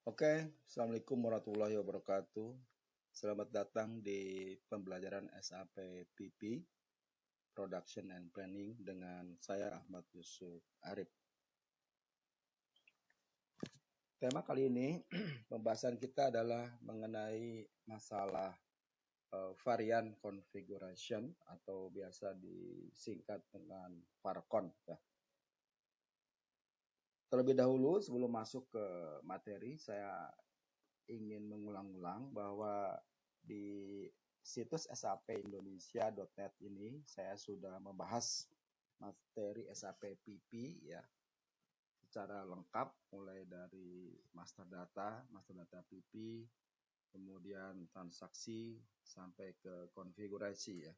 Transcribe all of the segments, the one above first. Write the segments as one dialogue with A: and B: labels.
A: Oke, Assalamualaikum warahmatullahi wabarakatuh. Selamat datang di pembelajaran SAP PP, Production and Planning dengan saya Ahmad Yusuf Arif. Tema kali ini, pembahasan kita adalah mengenai masalah varian configuration atau biasa disingkat dengan VARCON. Ya. Terlebih dahulu, sebelum masuk ke materi, saya ingin mengulang-ulang bahwa di situs sapindonesia.net ini saya sudah membahas materi SAP PP ya secara lengkap, mulai dari master data PP, kemudian transaksi sampai ke konfigurasi ya.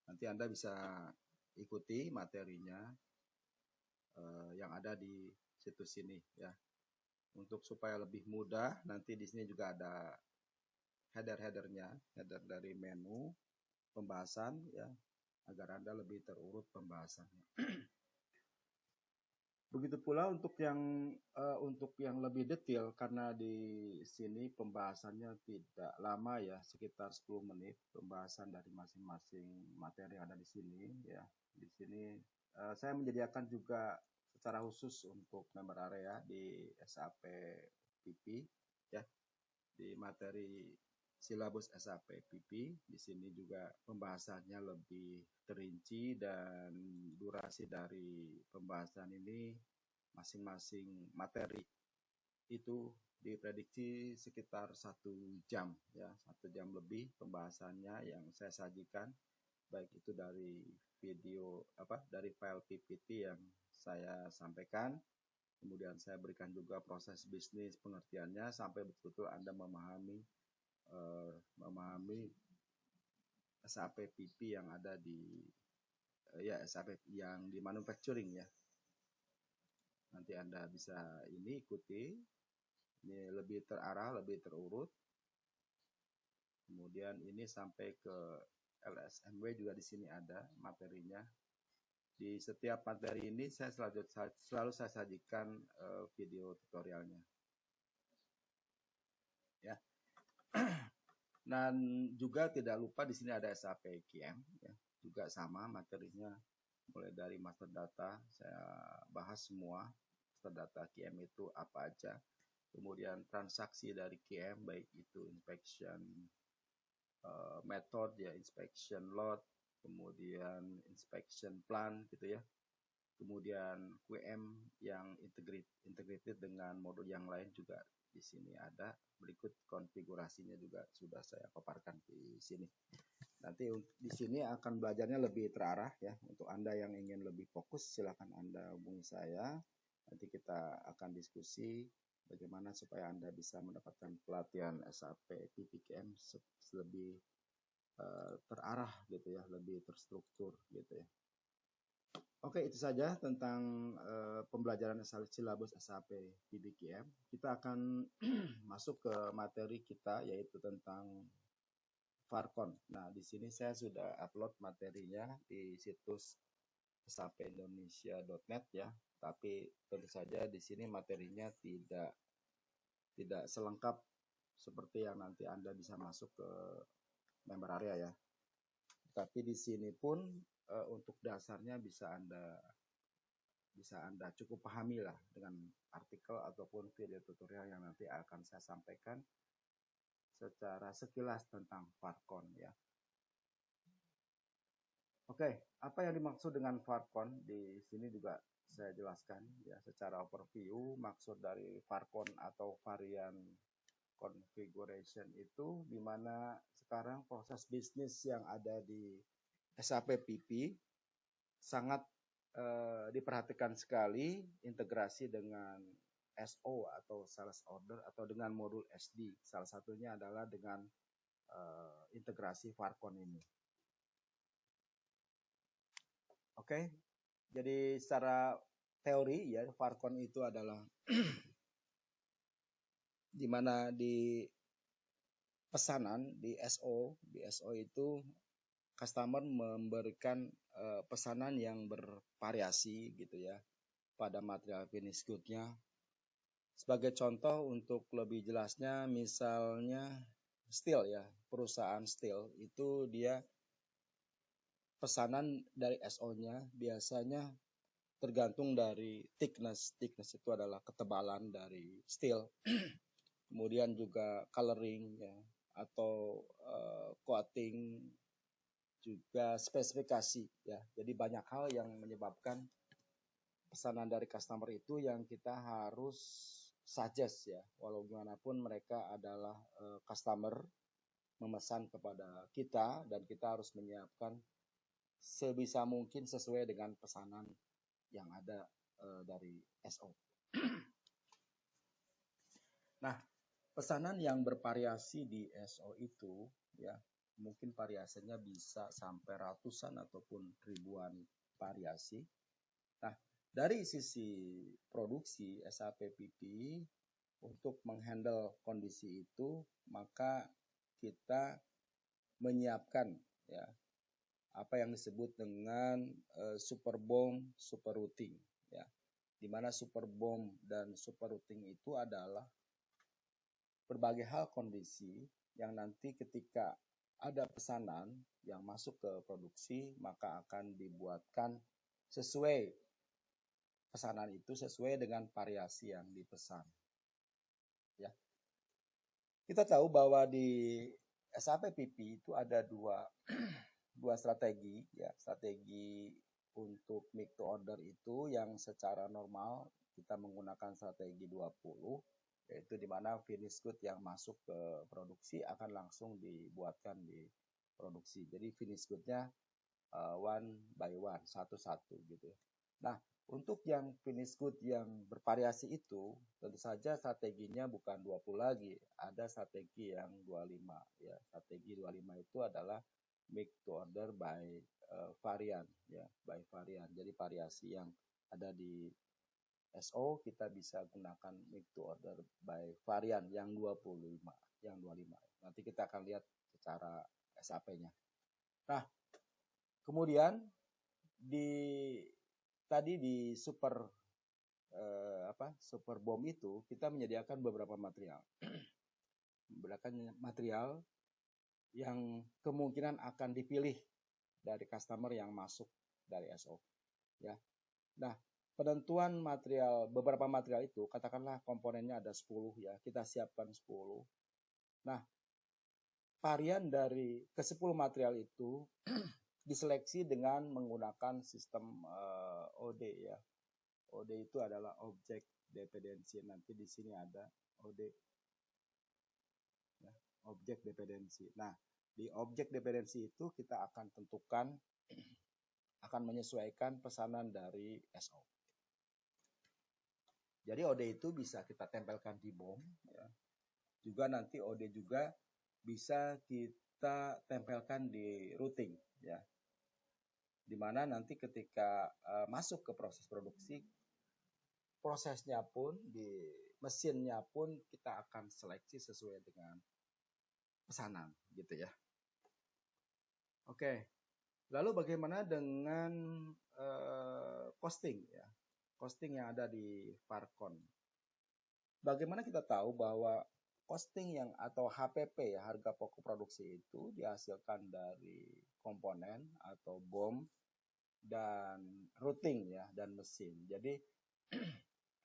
A: Nanti Anda bisa ikuti materinya yang ada di situs ini ya. Untuk supaya lebih mudah, nanti di sini juga ada header-headernya, header dari menu pembahasan ya, agar Anda lebih terurut pembahasannya. Begitu pula untuk yang lebih detail, karena di sini pembahasannya tidak lama ya, sekitar 10 menit pembahasan dari masing-masing materi yang ada di sini ya. Di sini saya menyediakan juga secara khusus untuk member area di SAP PP ya, di materi silabus SAP PP. Di sini juga pembahasannya lebih terinci dan durasi dari pembahasan ini masing-masing materi itu diprediksi sekitar 1 jam ya, 1 jam lebih pembahasannya yang saya sajikan, baik itu dari video dari file PPT yang saya sampaikan, kemudian saya berikan juga proses bisnis pengertiannya sampai betul-betul Anda memahami SAP PP yang ada di SAP yang di manufacturing ya. Nanti Anda bisa ikuti, ini lebih terarah, lebih terurut. Kemudian ini sampai ke LSMW juga di sini ada materinya. Di setiap materi ini selalu saya sajikan video tutorialnya. Ya. Dan juga tidak lupa di sini ada SAP QM ya, juga sama materinya, mulai dari master data saya bahas semua. Master data QM itu apa aja, kemudian transaksi dari QM baik itu inspection method ya, inspection load, kemudian inspection plan gitu ya, kemudian QM yang integrated dengan modul yang lain juga di sini ada. Berikut konfigurasinya juga sudah saya paparkan di sini. Nanti di sini akan belajarnya lebih terarah ya. Untuk Anda yang ingin lebih fokus, silakan Anda hubungi saya. Nanti kita akan diskusi bagaimana supaya Anda bisa mendapatkan pelatihan SAP PPKM lebih terarah gitu ya, lebih terstruktur gitu ya. Oke, itu saja tentang pembelajaran silabus SAP PPKM. Kita akan masuk ke materi kita, yaitu tentang VARCON. Nah, di sini saya sudah upload materinya di situs sapindonesia.net ya. Tapi tentu saja di sini materinya tidak selengkap seperti yang nanti Anda bisa masuk ke member area ya. Tapi di sini pun untuk dasarnya bisa Anda cukup pahami lah dengan artikel ataupun video tutorial yang nanti akan saya sampaikan secara sekilas tentang VARCON ya. Oke, apa yang dimaksud dengan VARCON di sini juga saya jelaskan ya secara overview. Maksud dari VARCON atau varian configuration itu di mana sekarang proses bisnis yang ada di SAP PP sangat diperhatikan sekali integrasi dengan SO atau sales order atau dengan modul SD. Salah satunya adalah dengan integrasi VARCON ini. Oke, jadi secara teori ya, VARCON itu adalah di mana di pesanan di SO itu customer memberikan pesanan yang bervariasi gitu ya pada material finish good-nya. Sebagai contoh untuk lebih jelasnya, misalnya steel ya, perusahaan steel itu dia pesanan dari SO-nya biasanya tergantung dari thickness. Thickness itu adalah ketebalan dari steel. Kemudian juga coloring ya, atau coating, juga spesifikasi ya. Jadi banyak hal yang menyebabkan pesanan dari customer itu yang kita harus suggest ya, walau gimana pun mereka adalah customer memesan kepada kita, dan kita harus menyiapkan sebisa mungkin sesuai dengan pesanan yang ada dari SO. Nah, pesanan yang bervariasi di SO itu ya, mungkin variasinya bisa sampai ratusan ataupun ribuan variasi. Nah, dari sisi produksi SAPPP untuk menghandle kondisi itu, maka kita menyiapkan ya apa yang disebut dengan super BOM, super routing ya. Di mana super BOM dan super routing itu adalah berbagai hal kondisi yang nanti ketika ada pesanan yang masuk ke produksi, maka akan dibuatkan sesuai pesanan itu, sesuai dengan variasi yang dipesan. Ya. Kita tahu bahwa di SAPPP itu ada dua strategi ya. Strategi untuk make to order itu yang secara normal kita menggunakan strategi 20, yaitu di mana finish good yang masuk ke produksi akan langsung dibuatkan di produksi. Jadi finish good-nya one by one, satu-satu gitu. Nah, untuk yang finish good yang bervariasi itu, tentu saja strateginya bukan 20 lagi, ada strategi yang 25 ya. Strategi 25 itu adalah make to order by varian ya, by varian. Jadi variasi yang ada di SO kita bisa gunakan make to order by varian yang 25, yang 25. Nanti kita akan lihat secara SAP-nya. Nah, kemudian tadi di super super BOM itu kita menyediakan beberapa material. Yang kemungkinan akan dipilih dari customer yang masuk dari SO ya. Nah, penentuan material, beberapa material itu katakanlah komponennya ada 10 ya, kita siapkan 10. Nah, varian dari ke-10 material itu diseleksi dengan menggunakan sistem OD ya. OD itu adalah object dependency. Nanti di sini ada OD ya, object dependency. Nah, di object dependency itu kita akan tentukan akan menyesuaikan pesanan dari SO. Jadi OD itu bisa kita tempelkan di BOM ya. Juga nanti OD juga bisa kita tempelkan di routing ya. Dimana nanti ketika masuk ke proses produksi, prosesnya pun di mesinnya pun kita akan seleksi sesuai dengan pesanan gitu ya. Oke, lalu bagaimana dengan costing ya, costing yang ada di Farcon. Bagaimana kita tahu bahwa costing yang atau HPP ya, harga pokok produksi itu dihasilkan dari komponen atau BOM dan routing ya, dan mesin. Jadi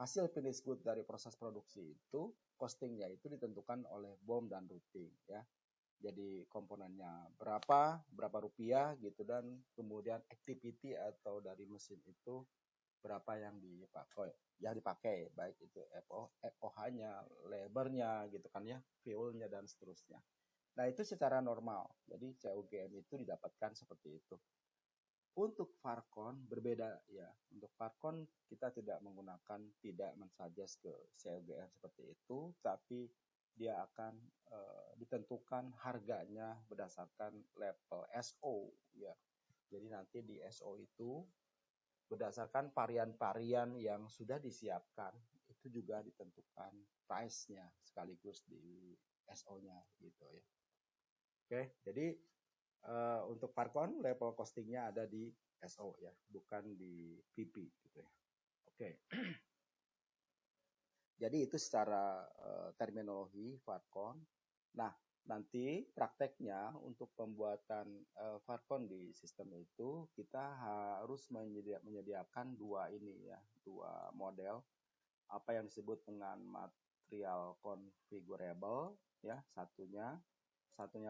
A: hasil finish good dari proses produksi itu costingnya itu ditentukan oleh BOM dan routing ya. Jadi komponennya berapa rupiah gitu, dan kemudian activity atau dari mesin itu berapa yang dipakai, baik itu FOH-nya, labor-nya gitu kan ya, fuel-nya dan seterusnya. Nah, itu secara normal. Jadi COGM itu didapatkan seperti itu. Untuk Farcon berbeda ya. Untuk Farcon kita tidak mensuggest ke COGM seperti itu, tapi dia akan ditentukan harganya berdasarkan level SO ya. Jadi nanti di SO itu berdasarkan varian-varian yang sudah disiapkan itu juga ditentukan price-nya sekaligus di SO-nya gitu ya. Oke, jadi untuk Farcon level costingnya ada di SO ya, bukan di PP gitu ya. Oke. Jadi itu secara terminologi Farcon. Nah, nanti prakteknya untuk pembuatan Farcon di sistem itu kita harus menyediakan dua ini ya, dua model apa yang disebut dengan material configurable ya, satunya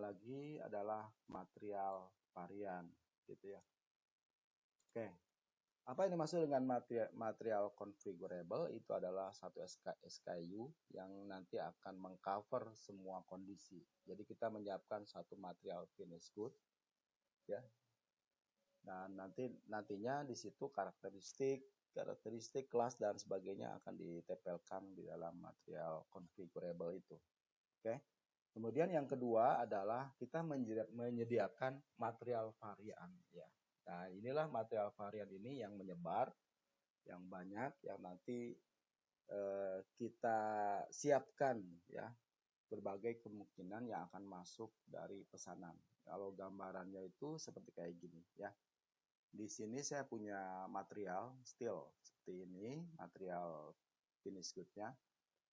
A: lagi adalah material varian gitu ya. Oke. Apa yang dimaksud dengan material configurable? Itu adalah satu SKU yang nanti akan mengcover semua kondisi. Jadi kita menyiapkan satu material finish good, ya. Dan nantinya di situ karakteristik, kelas dan sebagainya akan ditempelkan di dalam material configurable itu. Oke. Kemudian yang kedua adalah kita menyediakan material varian, ya. Nah, inilah material varian ini yang menyebar, yang banyak, yang nanti kita siapkan ya, berbagai kemungkinan yang akan masuk dari pesanan. Kalau gambarannya itu seperti kayak gini ya. Di sini saya punya material steel seperti ini, material finish good-nya.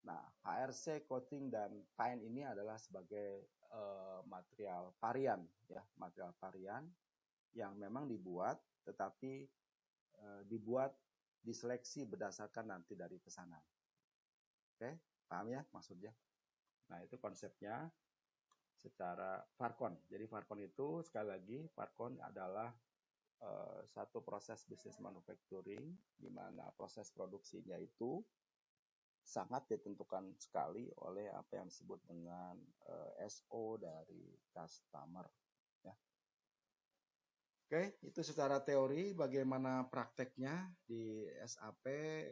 A: Nah, HRC, coating, dan paint ini adalah sebagai material varian ya, material varian yang memang dibuat, tetapi dibuat diseleksi berdasarkan nanti dari pesanan. Oke, paham ya maksudnya? Nah, itu konsepnya secara Farcon. Jadi Farcon itu sekali lagi, Farcon adalah satu proses bisnis manufacturing di mana proses produksinya itu sangat ditentukan sekali oleh apa yang disebut dengan SO dari customer. Ya. Oke, itu secara teori. Bagaimana prakteknya di SAP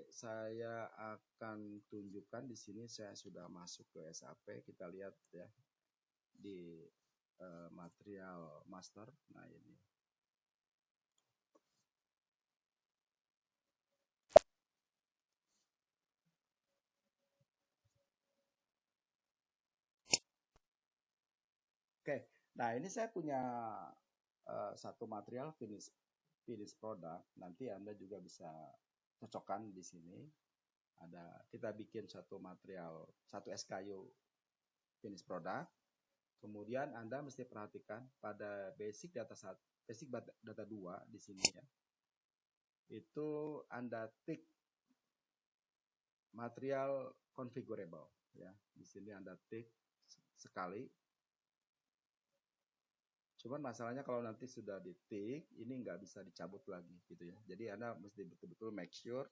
A: saya akan tunjukkan di sini. Saya sudah masuk ke SAP. Kita lihat ya di material master. Nah ini. Oke, nah ini saya punya satu material finish product. Nanti Anda juga bisa cocokkan di sini. Kita bikin satu material, satu SKU finish product. Kemudian Anda mesti perhatikan pada basic data 2 di sini ya. Itu Anda tick material configurable ya. Di sini Anda tick sekali. Cuman masalahnya kalau nanti sudah di-tick, ini nggak bisa dicabut lagi gitu ya. Jadi Anda mesti betul-betul make sure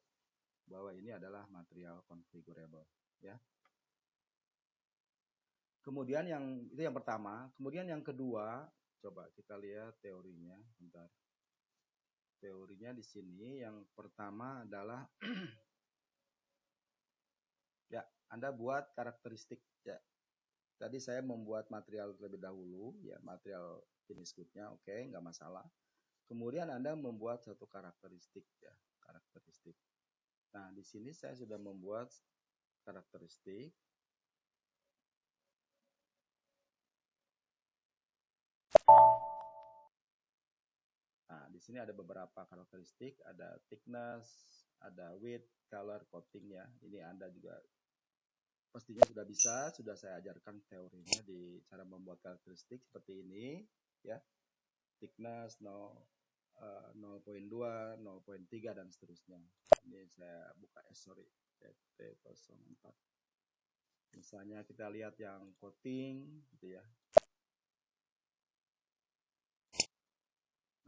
A: bahwa ini adalah material configurable ya. Kemudian itu yang pertama. Kemudian yang kedua, coba kita lihat teorinya. Bentar. Teorinya di sini yang pertama adalah ya, Anda buat karakteristik ya. Tadi saya membuat material terlebih dahulu ya, material finish good-nya, oke, nggak masalah. Kemudian Anda membuat satu karakteristik ya, karakteristik. Nah, di sini saya sudah membuat karakteristik. Nah, di sini ada beberapa karakteristik, ada thickness, ada width, color, coating ya. Ini Anda juga pastinya sudah bisa, sudah saya ajarkan teorinya di cara membuat karakteristik seperti ini ya. Thickness 0.2, 0.3 dan seterusnya. Ini saya buka PT04. Misalnya kita lihat yang coating gitu ya.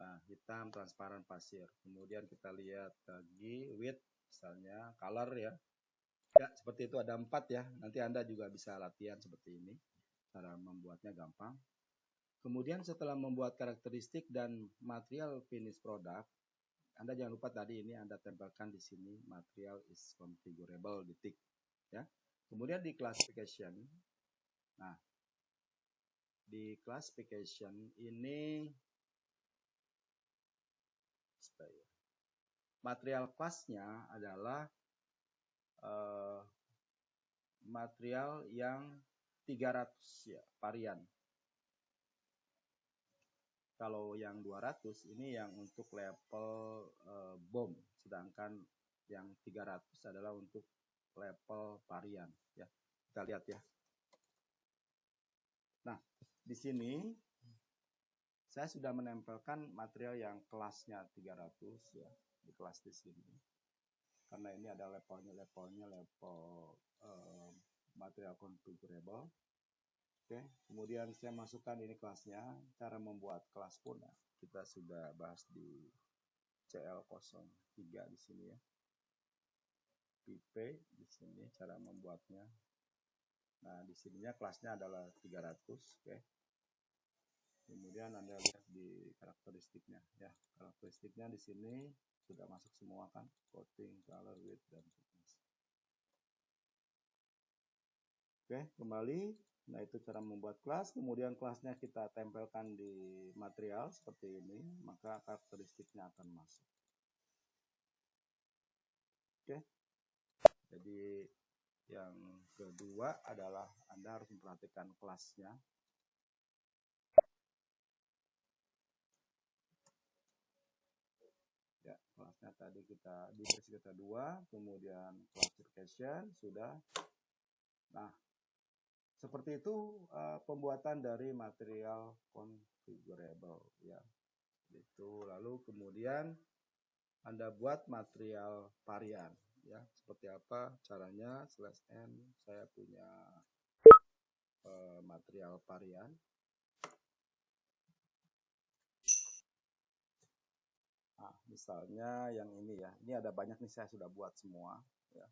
A: Nah, hitam, transparan, pasir. Kemudian kita lihat lagi width, misalnya color ya. Ya, seperti itu ada 4 ya. Nanti Anda juga bisa latihan seperti ini. Cara membuatnya gampang. Kemudian setelah membuat karakteristik dan material finish product, Anda jangan lupa tadi ini Anda tempelkan di sini material is configurable di tick ya. Kemudian di classification. Nah, di classification ini material kelasnya adalah material yang 300 ya, varian. Kalau yang 200 ini yang untuk level bom, sedangkan yang 300 adalah untuk level varian ya. Kita lihat ya. Nah, di sini saya sudah menempelkan material yang kelasnya 300 ya, di kelas di sini. Karena ini ada level material configurable. Oke, kemudian saya masukkan ini kelasnya. Cara membuat kelas pun ya, kita sudah bahas di CL03 di sini ya. PP di sini cara membuatnya. Nah, di sininya kelasnya adalah 300, oke. Kemudian Anda lihat di karakteristiknya ya. Karakteristiknya di sini sudah masuk semua kan, coating, color, width, dan thickness. Oke, kembali. Nah, itu cara membuat kelas. Kemudian kelasnya kita tempelkan di material seperti ini, maka karakteristiknya akan masuk. Oke. Jadi yang kedua adalah Anda harus memperhatikan kelasnya. Ya, kelasnya tadi kita di versi kita 2, kemudian classification sudah. Nah, seperti itu pembuatan dari material configurable ya. Itu lalu kemudian Anda buat material varian ya. Seperti apa caranya? /n saya punya material varian. Nah, misalnya yang ini ya. Ini ada banyak nih, saya sudah buat semua ya.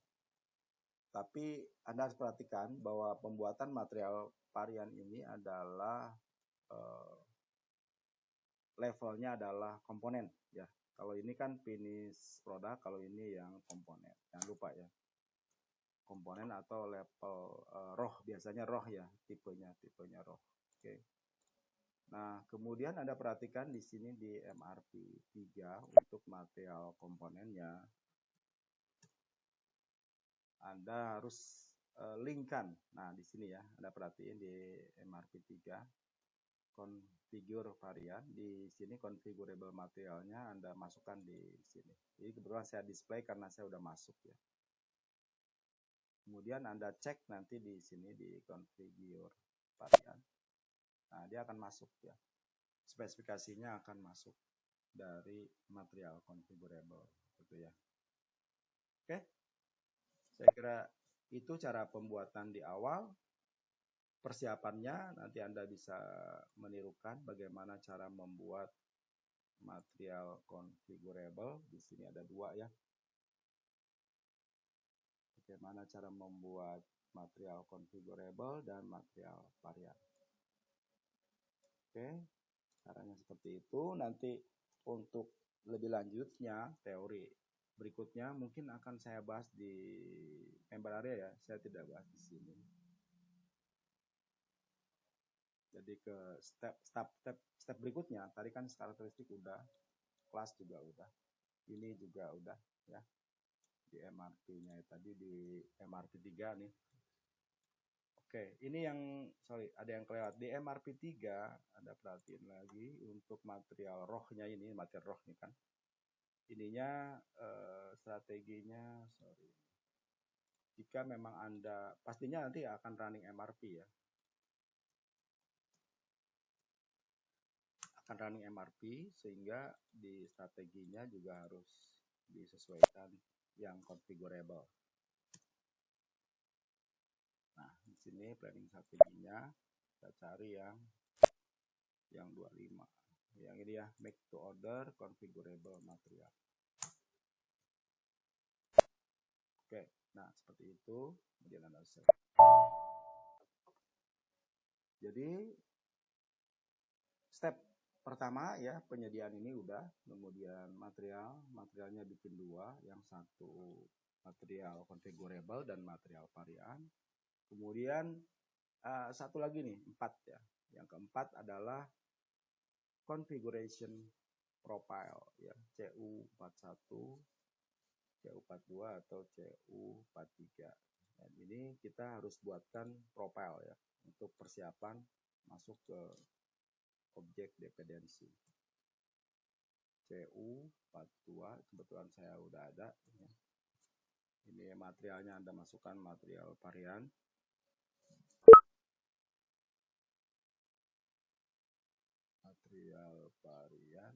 A: Tapi Anda harus perhatikan bahwa pembuatan material varian ini adalah levelnya adalah komponen ya. Kalau ini kan finish produk, kalau ini yang komponen. Jangan lupa ya. Komponen atau level RAW, biasanya RAW ya, tipenya RAW. Oke. Nah, kemudian Anda perhatikan di sini di MRP3 untuk material komponennya. Anda harus linkkan. Nah, di sini ya, Anda perhatiin di MRP3 configure varian, di sini configurable materialnya Anda masukkan di sini. Jadi kebetulan saya display karena saya udah masuk ya. Kemudian Anda cek nanti di sini di configure varian. Nah, dia akan masuk ya. Spesifikasinya akan masuk dari material configurable gitu ya. Oke. Saya kira itu cara pembuatan di awal. Persiapannya nanti Anda bisa menirukan bagaimana cara membuat material configurable. Di sini ada 2 ya. Bagaimana cara membuat material configurable dan material varian. Oke, caranya seperti itu. Nanti untuk lebih lanjutnya teori berikutnya mungkin akan saya bahas di member area ya. Saya tidak bahas di sini. Jadi ke step berikutnya, tadi kan karakteristik udah, kelas juga udah, ini juga udah ya. Di MRP-nya tadi di MRP3 nih. Oke, ini yang ada yang kelewat di MRP3. Ada perhatiin lagi untuk material RAW-nya ini, material RAW nih kan. Ininya strateginya jika memang Anda pastinya nanti akan running MRP ya. Akan running MRP sehingga di strateginya juga harus disesuaikan yang configurable. Nah, di sini planning strateginya kita cari yang 25. Yang ini ya, make to order configurable material. Oke, nah seperti itu. Kemudian Anda save. Jadi step pertama ya, penyediaan ini udah, kemudian materialnya bikin 2, yang satu material configurable dan material varian. Kemudian satu lagi nih, 4 ya. Yang keempat adalah configuration profile ya, CU41, CU42 atau CU43. Dan ini kita harus buatkan profile ya untuk persiapan masuk ke objek dependensi. CU42 kebetulan saya udah ada ya. Ini materialnya Anda masukkan material varian. Material varian.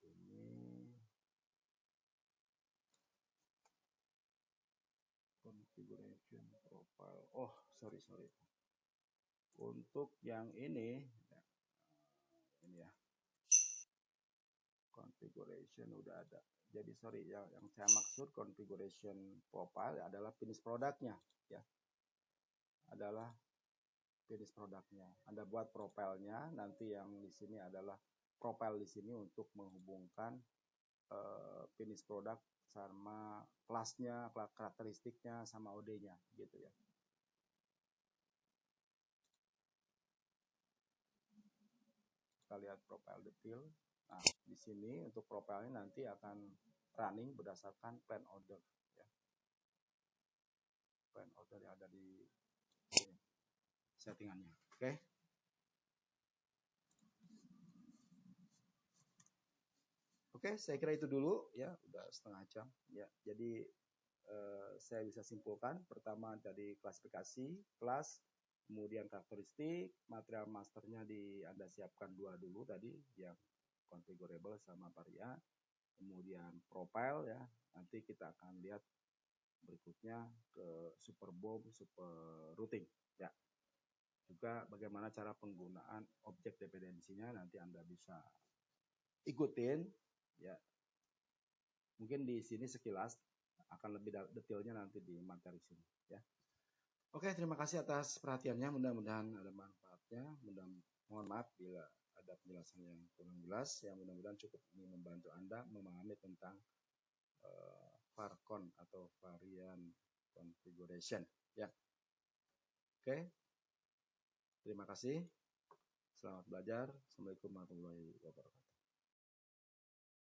A: Ini configuration profile. Oh, sorry. Untuk yang ini ya, configuration udah ada. Jadi sorry, yang saya maksud configuration profile adalah finish produknya ya. Adalah finish produknya. Anda buat profilnya, nanti yang di sini adalah profile di sini untuk menghubungkan finish produk sama kelasnya, karakteristiknya sama OD-nya gitu ya. Kita lihat profile detail. Nah, di sini untuk profilnya nanti akan running berdasarkan plan order ya. Plan order yang ada di sini, settingannya. Oke. Oke, saya kira itu dulu ya, udah setengah jam ya. Jadi saya bisa simpulkan pertama dari klasifikasi, kelas, kemudian karakteristik, material masternya Anda siapkan dua dulu tadi, yang configurable sama varia, kemudian profile ya, nanti kita akan lihat berikutnya ke super BOM, super routing ya. Juga bagaimana cara penggunaan objek dependensinya nanti Anda bisa ikutin ya. Mungkin di sini sekilas, akan lebih detailnya nanti di materi sini ya. Oke, terima kasih atas perhatiannya. Mudah-mudahan ada manfaatnya. Mohon maaf bila ada penjelasan yang kurang jelas. Ya, mudah-mudahan cukup ini membantu Anda memahami tentang varcon atau varian configuration. Ya, oke. Terima kasih. Selamat belajar. Assalamualaikum warahmatullahi wabarakatuh.